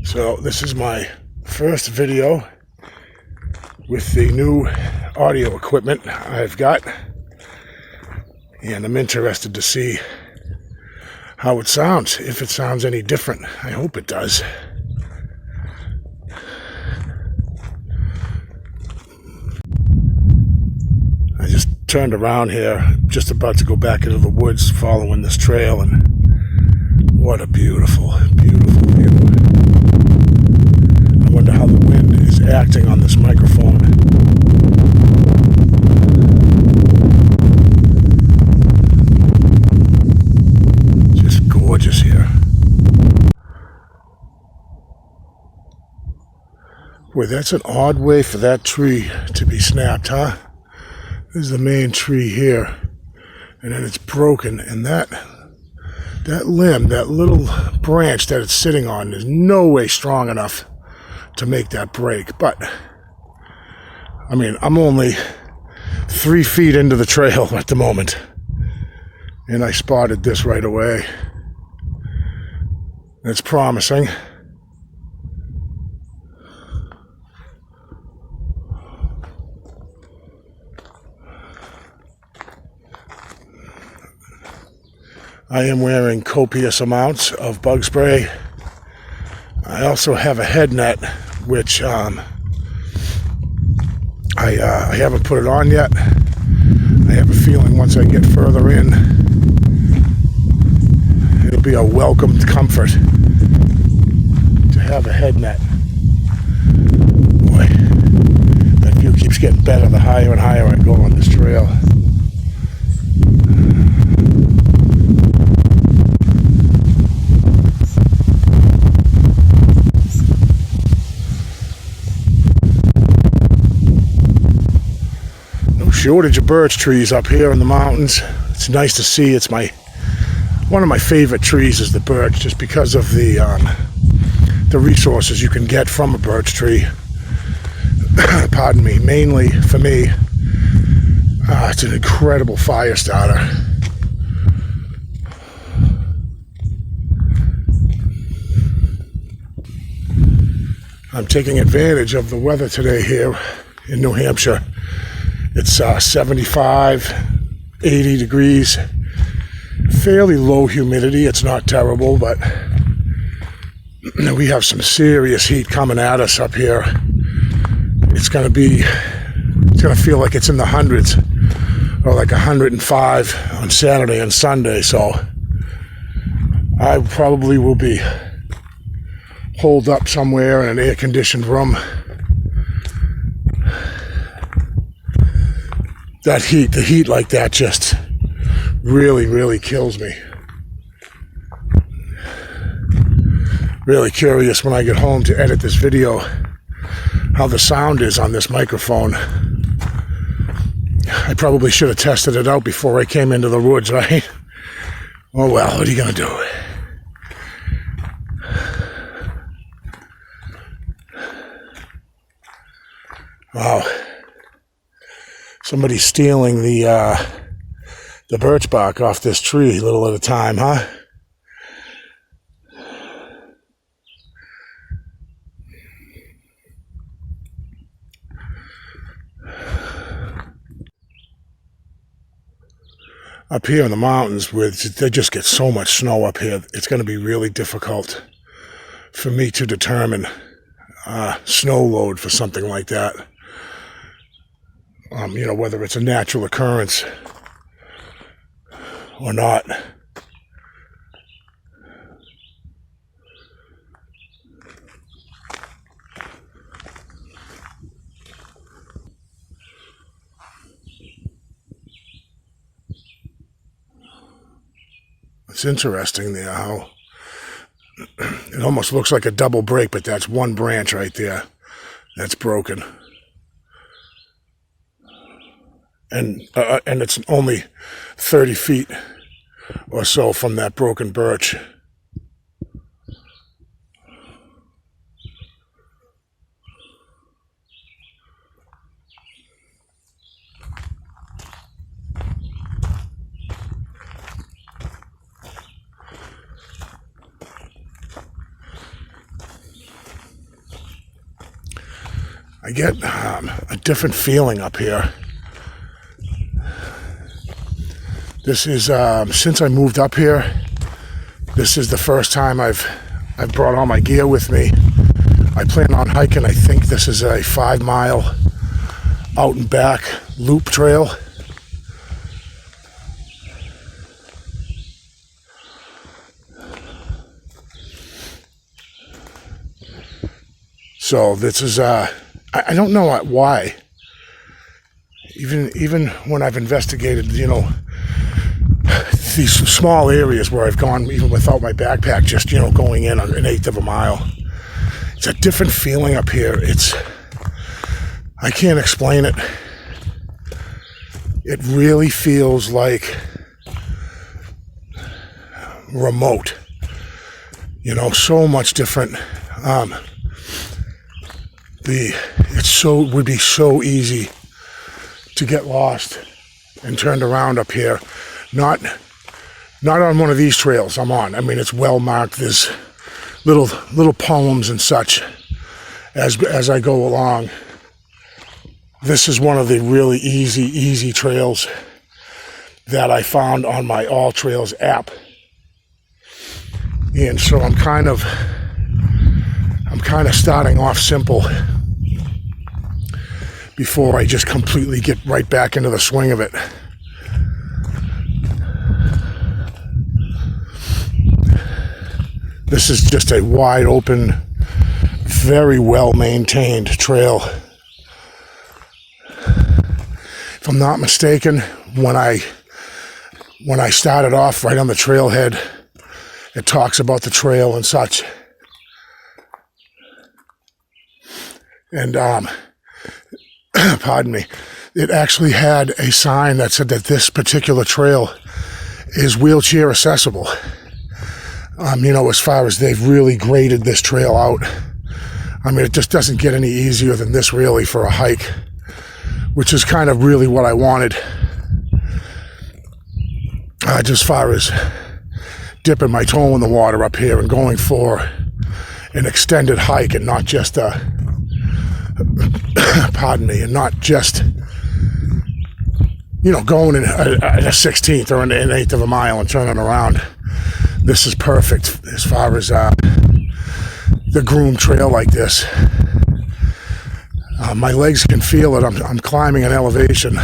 So this is my first video with the new audio equipment I've got, and I'm interested to see how it sounds, if it sounds any different. I hope it does. I just turned around here, just about to go back into the woods following this trail, and what a beautiful, beautiful view. I wonder how the wind is acting on this microphone. Just gorgeous here. Boy, that's an odd way for that tree to be snapped, huh? This is the main tree here, and then it's broken, and that limb, that little branch that it's sitting on, is no way strong enough to make that break. But I mean, I'm only 3 feet into the trail at the moment, and I spotted this right away. It's promising. I am wearing copious amounts of bug spray. I also have a head net, which I haven't put it on yet. I have a feeling once I get further in, it'll be a welcomed comfort to have a head net. Boy, that view keeps getting better the higher and higher I go on this trail. Shortage of birch trees up here in the mountains. It's nice to see. It's one of my favorite trees is the birch, just because of the resources you can get from a birch tree. Pardon me. Mainly for me, it's an incredible fire starter. I'm taking advantage of the weather today here in New Hampshire. It's 75, 80 degrees, fairly low humidity. It's not terrible, but we have some serious heat coming at us up here. It's going to feel like it's in the hundreds, or like 105 on Saturday and Sunday. So I probably will be holed up somewhere in an air-conditioned room. The heat like that just really, really kills me. Really curious when I get home to edit this video how the sound is on this microphone. I probably should have tested it out before I came into the woods, right? Oh well, what are you gonna do? Wow. Somebody's stealing the birch bark off this tree a little at a time, huh? Up here in the mountains, they just get so much snow up here, it's going to be really difficult for me to determine snow load for something like that. Whether it's a natural occurrence or not. It's interesting there how it almost looks like a double break, but that's one branch right there that's broken. And it's only 30 feet or so from that broken birch. I get a different feeling up here. This is, since I moved up here, this is the first time I've brought all my gear with me. I plan on hiking, I think this is a 5-mile out and back loop trail. So this is, I don't know why. Even when I've investigated, you know, these small areas where I've gone even without my backpack, just, you know, going in an eighth of a mile. It's a different feeling up here. I can't explain it. It really feels like remote. You know, so much different. It would be so easy to get lost and turned around up here. Not on one of these trails I'm on. I mean, it's well marked. There's little poems and such as I go along. This is one of the really easy trails that I found on my All Trails app. And so I'm kind of starting off simple before I just completely get right back into the swing of it. This is just a wide open, very well maintained trail. If I'm not mistaken, when I started off right on the trailhead, it talks about the trail and such. And pardon me, it actually had a sign that said that this particular trail is wheelchair accessible. You know, as far as they've really graded this trail out. I mean, it just doesn't get any easier than this really for a hike, which is kind of really what I wanted. Just as far as dipping my toe in the water up here and going for an extended hike and not just pardon me, and not just, you know, going in a 16th or an eighth of a mile and turning around. This is perfect as far as the groomed trail like this. My legs can feel it. I'm climbing an elevation.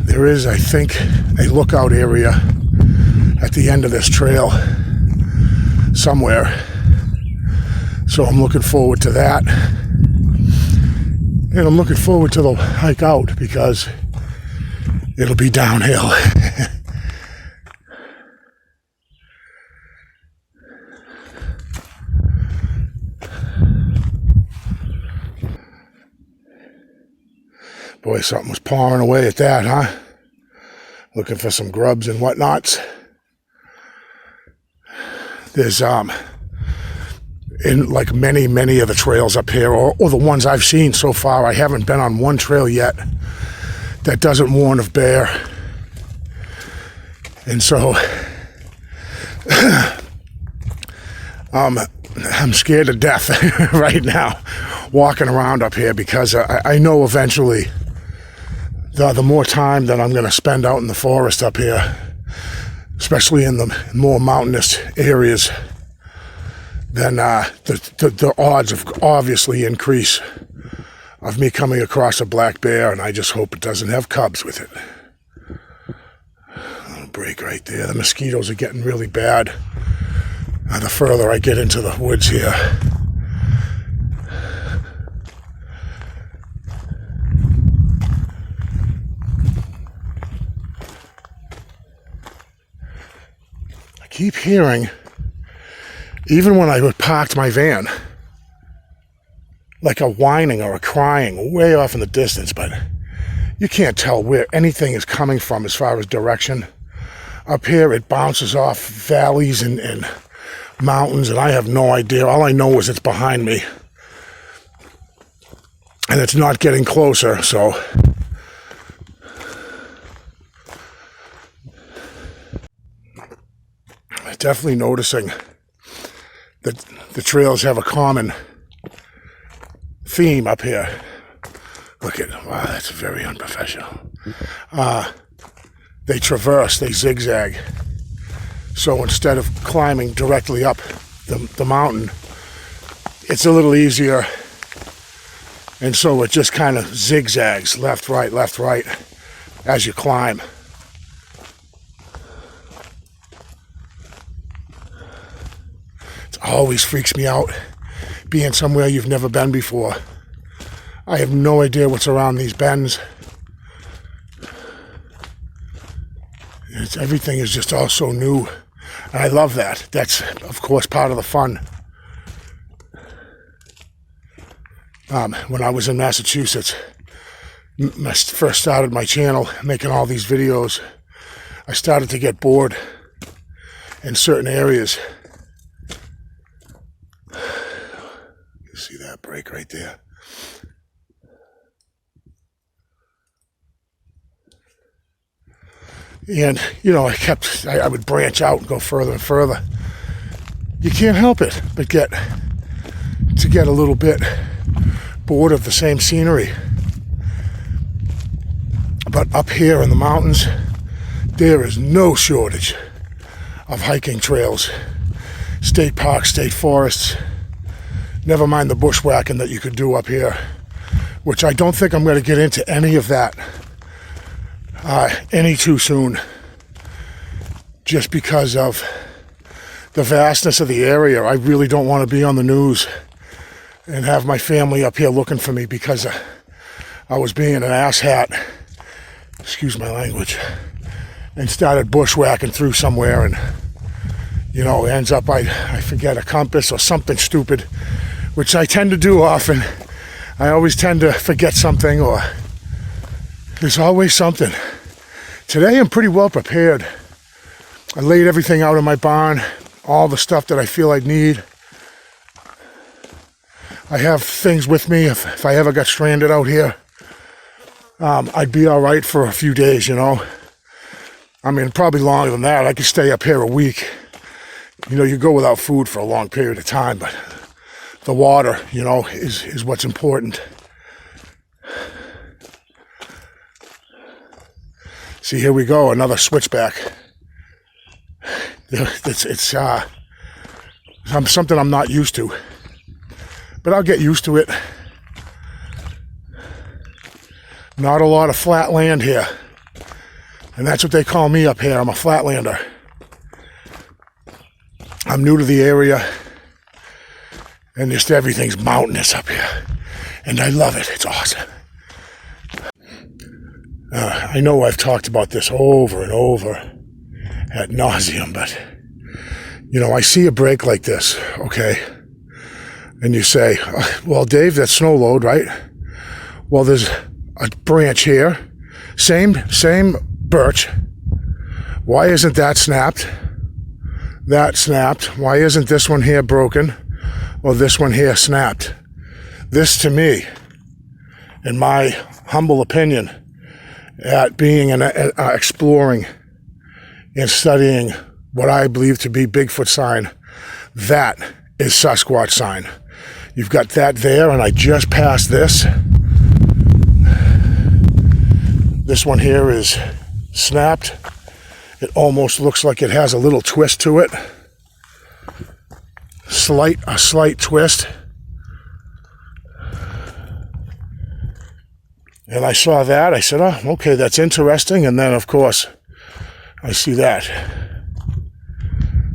There is, I think, a lookout area at the end of this trail somewhere. So I'm looking forward to that. And I'm looking forward to the hike out because it'll be downhill. Boy, something was pawing away at that, huh? Looking for some grubs and whatnots. There's, in like many of the trails up here, or the ones I've seen so far, I haven't been on one trail yet that doesn't warn of bear. And so, I'm scared to death right now walking around up here because I know eventually the more time that I'm going to spend out in the forest up here, especially in the more mountainous areas, then the odds of obviously increase of me coming across a black bear, and I just hope it doesn't have cubs with it. A little break right there. The mosquitoes are getting really bad the further I get into the woods here. I keep hearing, even when I parked my van, like a whining or a crying way off in the distance, but you can't tell where anything is coming from as far as direction. Up here, it bounces off valleys and mountains, and I have no idea. All I know is it's behind me, and it's not getting closer, so definitely noticing that the trails have a common theme up here. Look at, wow, that's very unprofessional. They traverse, they zigzag. So instead of climbing directly up the mountain, it's a little easier. And so it just kind of zigzags left, right, as you climb. It always freaks me out being somewhere you've never been before. I have no idea what's around these bends. Everything is just all so new. And I love that. That's, of course, part of the fun. When I was in Massachusetts, I first started my channel making all these videos, I started to get bored in certain areas. You see that break right there? And, you know, I would branch out and go further and further. You can't help it but get a little bit bored of the same scenery. But up here in the mountains, there is no shortage of hiking trails, state parks, state forests, never mind the bushwhacking that you could do up here, which I don't think I'm going to get into any of that any too soon, just because of the vastness of the area. I really don't want to be on the news and have my family up here looking for me because I was being an asshat, excuse my language, and started bushwhacking through somewhere, and, you know, ends up I forget a compass or something stupid, which I tend to do often. I always tend to forget something, or there's always something. Today I'm pretty well prepared. I laid everything out in my barn, all the stuff that I feel I need. I have things with me if I ever got stranded out here. I'd be all right for a few days, you know. I mean, probably longer than that. I could stay up here a week. You know, you go without food for a long period of time, but the water, you know, is what's important. See, here we go, another switchback. It's something I'm not used to, but I'll get used to it. Not a lot of flat land here, and that's what they call me up here. I'm a flatlander. I'm new to the area, and just everything's mountainous up here, and I love it. It's awesome. I know I've talked about this over and over ad nauseum, but, you know, I see a break like this, okay? And you say, well, Dave, that's snow load, right? Well, there's a branch here, same birch. Why isn't that snapped? That snapped. Why isn't this one here broken? Or this one here snapped? This, to me, in my humble opinion, at being and exploring and studying what I believe to be Bigfoot sign, that is Sasquatch sign. You've got that there, and I just passed this. This one here is snapped. It almost looks like it has a little twist to it. A slight twist. And I saw that. I said, oh, okay, that's interesting. And then, of course, I see that.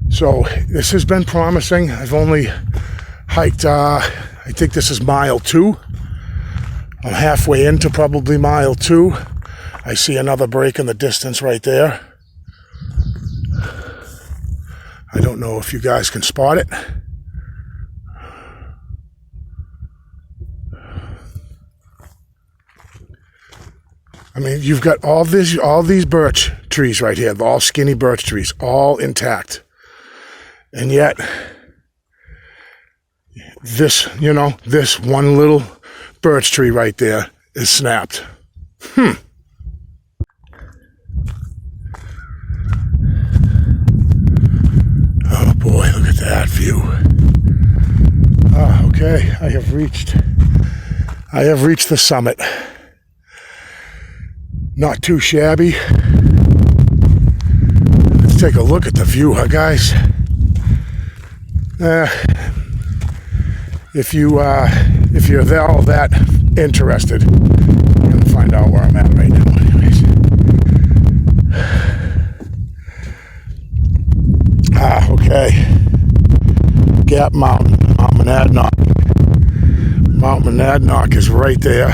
So this has been promising. I've only hiked, I think this is mile 2. I'm halfway into probably mile 2. I see another break in the distance right there. I don't know if you guys can spot it. I mean, you've got all these birch trees right here, all skinny birch trees, all intact. And yet, this, you know, this one little birch tree right there is snapped. Oh boy, look at that view. Okay, I have reached I have reached the summit. Not too shabby. Let's take a look at the view, huh, guys? If you're all that interested, you're gonna find out where I'm at right now. Anyways, okay. Gap Mountain, Mount Monadnock. Mount Monadnock is right there.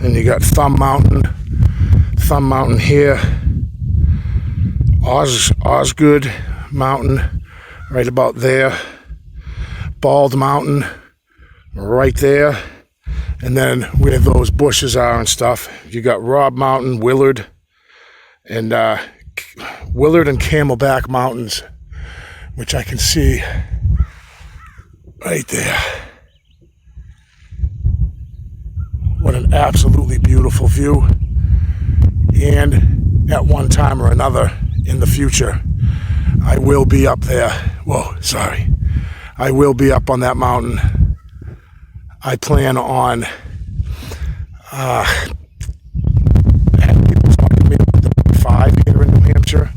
And you got Thumb Mountain here. Osgood Mountain, right about there. Bald Mountain, right there. And then where those bushes are and stuff, you got Robb Mountain, Willard, and Camelback Mountains, which I can see right there. What an absolutely beautiful view. And at one time or another in the future, I will be up there. Whoa, sorry. I will be up on that mountain. I plan on people talking to me about the 5 here in New Hampshire.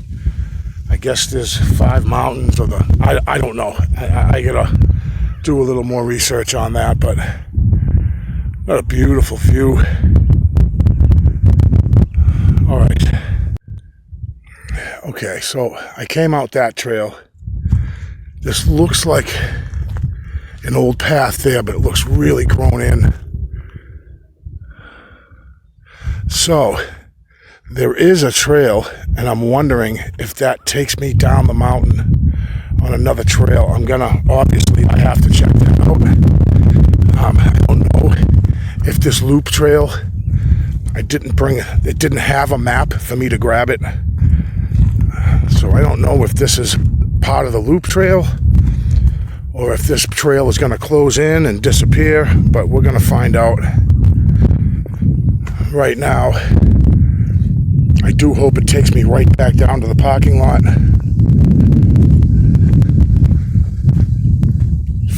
I guess there's 5 mountains, or I don't know. I gotta do a little more research on that, but what a beautiful view. All right. Okay, so I came out that trail. This looks like an old path there, but it looks really grown in. So there is a trail, and I'm wondering if that takes me down the mountain on another trail. Obviously, I have to check that out. I don't know if this loop trail, it didn't have a map for me to grab it. So I don't know if this is part of the loop trail or if this trail is going to close in and disappear, but we're going to find out. Right now, I do hope it takes me right back down to the parking lot.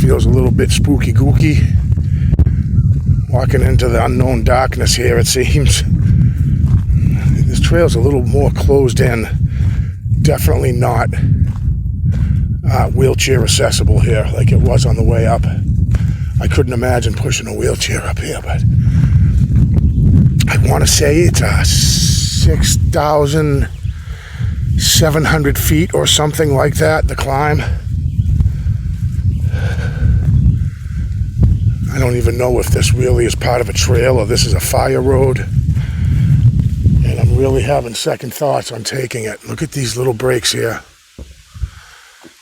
Feels a little bit spooky gooky. Walking into the unknown darkness here, it seems. This trail's a little more closed in. Definitely not wheelchair accessible here like it was on the way up. I couldn't imagine pushing a wheelchair up here, but I want to say it's 6,700 feet or something like that, the climb. I don't even know if this really is part of a trail or this is a fire road. And I'm really having second thoughts on taking it. Look at these little breaks here.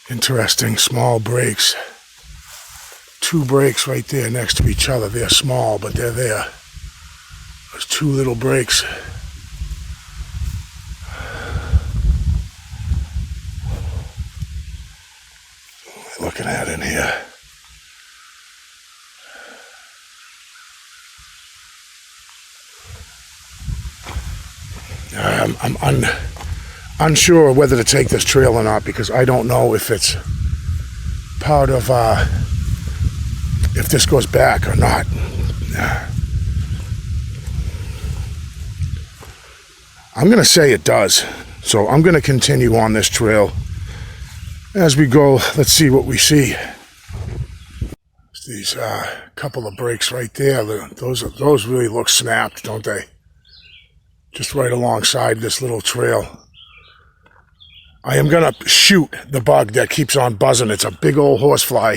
Interesting, small breaks. 2 breaks right there next to each other. They're small, but they're there. There's 2 little breaks. What am I looking at in here? I'm unsure whether to take this trail or not, because I don't know if it's part of, if this goes back or not. I'm going to say it does. So I'm going to continue on this trail. As we go, let's see what we see. These couple of breaks right there, those really look snapped, don't they? Just right alongside this little trail. I am going to shoot the bug that keeps on buzzing. It's a big old horsefly.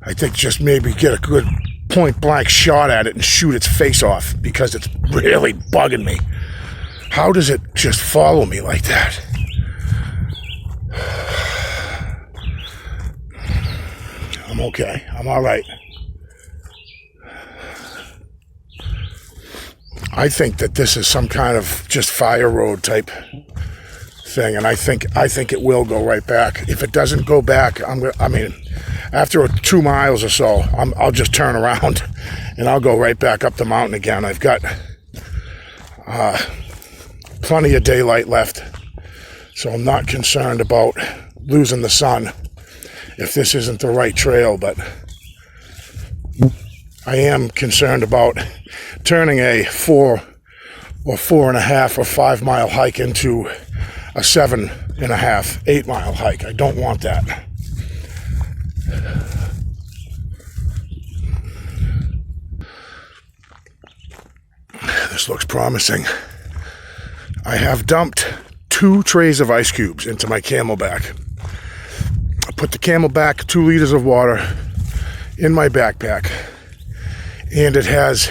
I think just maybe get a good point blank shot at it and shoot its face off, because it's really bugging me. How does it just follow me like that? I'm okay. I'm all right. I think that this is some kind of just fire road type thing, and I think it will go right back. If it doesn't go back, after 2 miles or so, I'll just turn around and I'll go right back up the mountain again. I've got plenty of daylight left, so I'm not concerned about losing the sun if this isn't the right trail, but I am concerned about turning a 4 or 4.5 or 5 mile hike into a 7.5, 8 mile hike. I don't want that. This looks promising. I have dumped 2 trays of ice cubes into my CamelBak. I put the CamelBak 2 liters of water in my backpack, and it has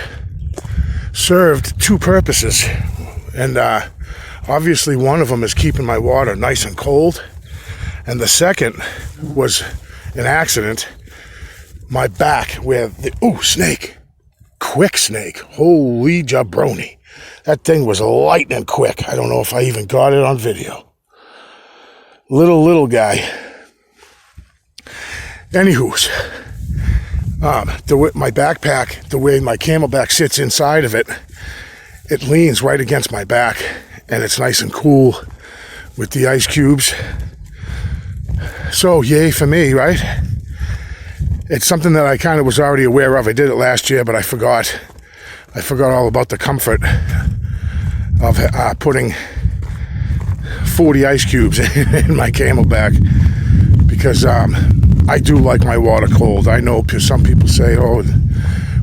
served 2 purposes. And obviously one of them is keeping my water nice and cold, and the second was an accident. My back where the snake, quick snake, holy jabroni, that thing was lightning quick. I don't know if I even got it on video. Little guy. Anywho's, my backpack, the way my CamelBak sits inside of it, it leans right against my back, and it's nice and cool with the ice cubes. So yay for me, right? It's something that I kind of was already aware of. I did it last year, but I forgot all about the comfort of putting 40 ice cubes in my CamelBak, because I do like my water cold. I know some people say, oh,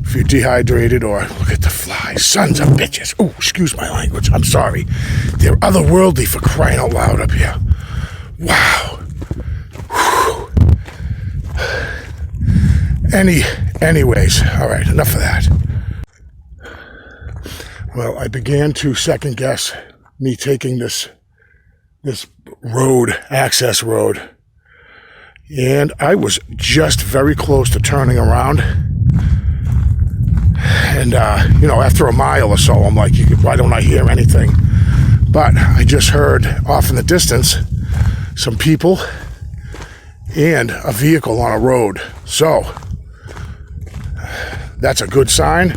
if you're dehydrated, or look at the flies, sons of bitches. Oh, excuse my language. I'm sorry. They're otherworldly, for crying out loud up here. Wow. Anyways, all right, enough of that. Well, I began to second guess me taking this road, access road, and I was just very close to turning around. And, after a mile or so, I'm like, why don't I hear anything? But I just heard off in the distance some people and a vehicle on a road. So that's a good sign.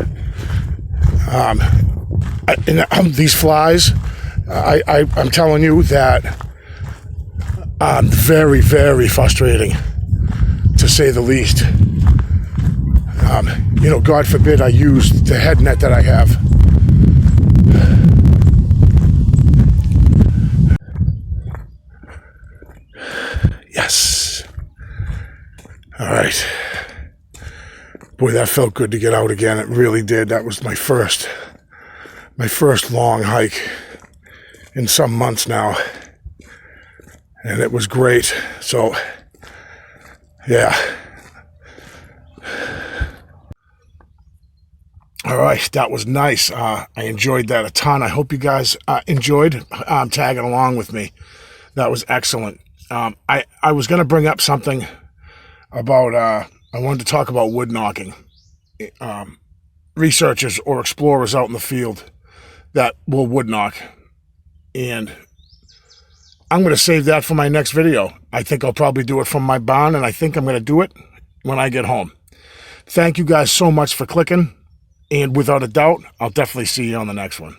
These flies, I'm telling you that very, very frustrating, to say the least. God forbid I use the head net that I have. Yes. All right. Boy, that felt good to get out again. It really did. That was my first long hike in some months now, and it was great. So, yeah. All right, that was nice. I enjoyed that a ton. I hope you guys enjoyed tagging along with me. That was excellent. I was going to bring up something about, I wanted to talk about wood knocking. Researchers or explorers out in the field that will wood knock. And I'm going to save that for my next video. I think I'll probably do it from my barn, and I think I'm going to do it when I get home. Thank you guys so much for clicking. And without a doubt, I'll definitely see you on the next one.